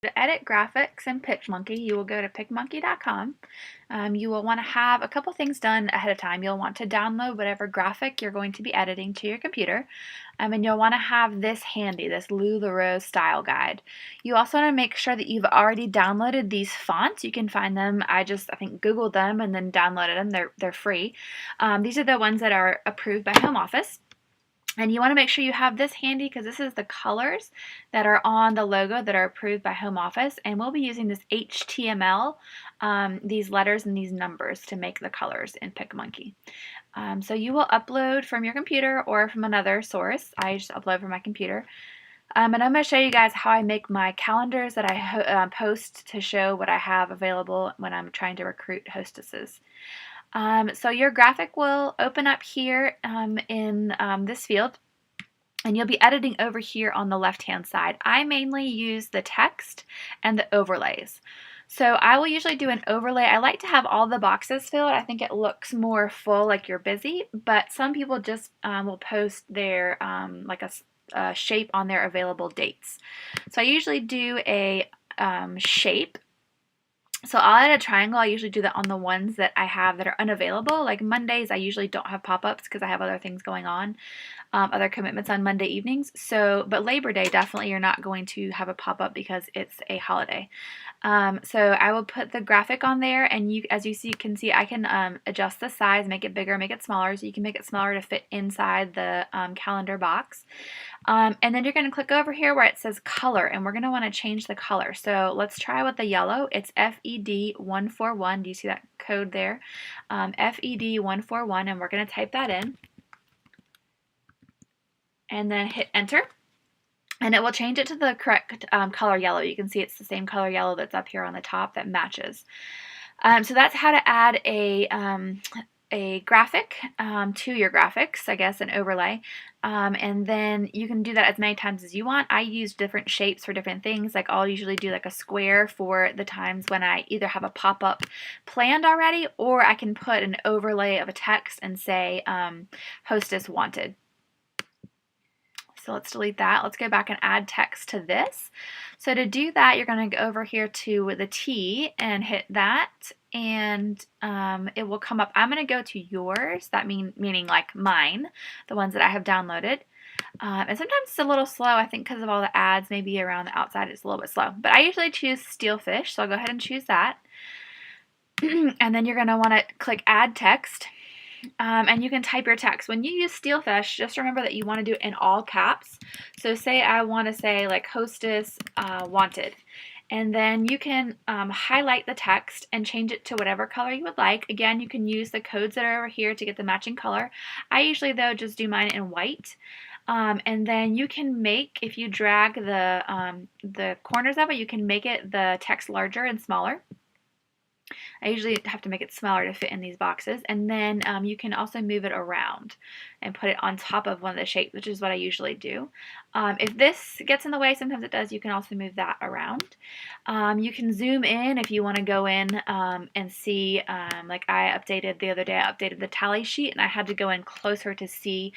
To edit graphics in Picmonkey, you will go to picmonkey.com. You will want to have a couple things done ahead of time. You'll want to download whatever graphic you're going to be editing to your computer. And you'll want to have this handy, this Ruffles.to.Roe style guide. You also want to make sure that you've already downloaded these fonts. You can find them. I think Googled them and then downloaded them. They're free. These are the ones that are approved by Home Office. And you want to make sure you have this handy because this is the colors that are on the logo that are approved by Home Office. And we'll be using this HTML, these letters and these numbers to make the colors in Picmonkey. So you will upload from your computer or from another source. I just upload from my computer. And I'm going to show you guys how I make my calendars that I post to show what I have available when I'm trying to recruit hostesses. So your graphic will open up here in this field, and you'll be editing over here on the left-hand side. I mainly use the text and the overlays. So I will usually do an overlay. I like to have all the boxes filled. I think it looks more full, like you're busy, but some people just will post their like a shape on their available dates. So I usually do a shape. So I'll add a triangle. I usually do that on the ones that I have that are unavailable. Like Mondays, I usually don't have pop-ups because I have other things going on, other commitments on Monday evenings. But Labor Day, definitely you're not going to have a pop-up because it's a holiday. So I will put the graphic on there, and as you can see, I can adjust the size, make it bigger, make it smaller, so you can make it smaller to fit inside the calendar box. And then you're going to click over here where it says color, and we're going to want to change the color. So let's try with the yellow. It's FED141. Do you see that code there? FED141, and we're going to type that in. And then hit enter. And it will change it to the correct color yellow. You can see it's the same color yellow that's up here on the top that matches. So that's how to add a graphic to your graphics, I guess, an overlay. And then you can do that as many times as you want. I use different shapes for different things. Like I'll usually do like a square for the times when I either have a pop-up planned already, or I can put an overlay of a text and say hostess wanted. So let's delete that. Let's go back and add text to this. So to do that, you're going to go over here to the T and hit that, and it will come up. I'm going to go to yours, that meaning like mine, the ones that I have downloaded. And sometimes it's a little slow, I think because of all the ads, maybe around the outside it's a little bit slow. But I usually choose Steelfish, so I'll go ahead and choose that. And then you're going to want to click Add Text. And you can type your text. When you use Steelfish, just remember that you want to do it in all caps. So say I want to say like hostess wanted. And then you can highlight the text and change it to whatever color you would like. Again, you can use the codes that are over here to get the matching color. I usually, though, just do mine in white. And then you can make, if you drag the corners of it, you can make it the text larger and smaller. I usually have to make it smaller to fit in these boxes, and then you can also move it around and put it on top of one of the shapes, which is what I usually do. If this gets in the way, sometimes it does, you can also move that around. You can zoom in if you want to go in and see, like I updated the other day, I updated the tally sheet, and I had to go in closer to see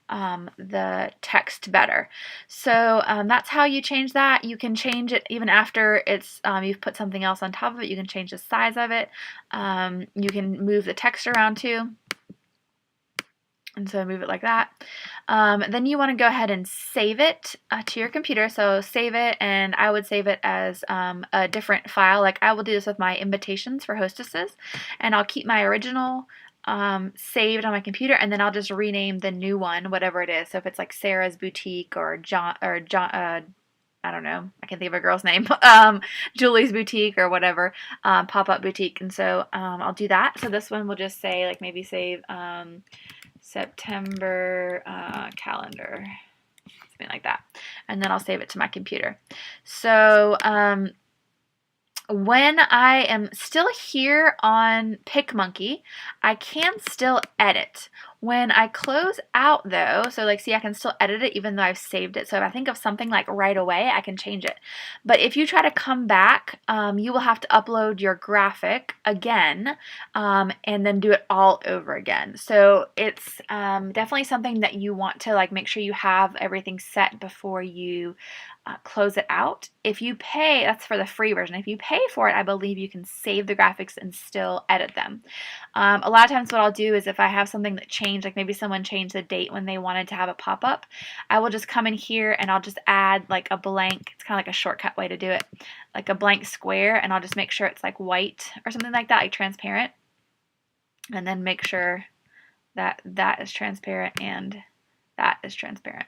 the text better. So that's how you change that. You can change it even after it's you've put something else on top of it. You can change the size of it. You can move the text around too. And so move it like that. Then you want to go ahead and save it to your computer. So save it, and I would save it as a different file. Like I will do this with my invitations for hostesses, and I'll keep my original saved on my computer, and then I'll just rename the new one, whatever it is. So if it's like Sarah's Boutique or John, I don't know, I can't think of a girl's name, Julie's Boutique or whatever, pop-up boutique. And so I'll do that. So this one will just say, like maybe save September calendar, something like that. And then I'll save it to my computer. So when I am still here on Picmonkey, I can still edit. When I close out though, so like see I can still edit it even though I've saved it. So if I think of something like right away, I can change it. But if you try to come back, you will have to upload your graphic again and then do it all over again. So it's definitely something that you want to like make sure you have everything set before you close it out. If you pay, that's for the free version. If you pay for it, I believe you can save the graphics and still edit them. A lot of times what I'll do is if I have something that changed, like maybe someone changed the date when they wanted to have a pop-up, I will just come in here and I'll just add like a blank, it's kind of like a shortcut way to do it, like a blank square, and I'll just make sure it's like white or something like that, like transparent, and then make sure that that is transparent and that is transparent.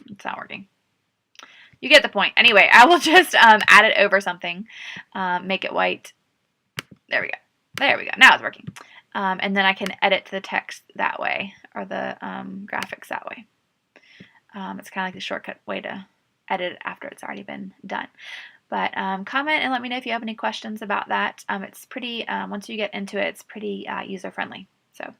It's not working. You get the point. Anyway, I will just add it over something, make it white. There we go. There we go. Now it's working. And then I can edit the text that way, or the graphics that way. It's kind of like the shortcut way to edit it after it's already been done. But comment and let me know if you have any questions about that. It's pretty, once you get into it, it's pretty user-friendly. So.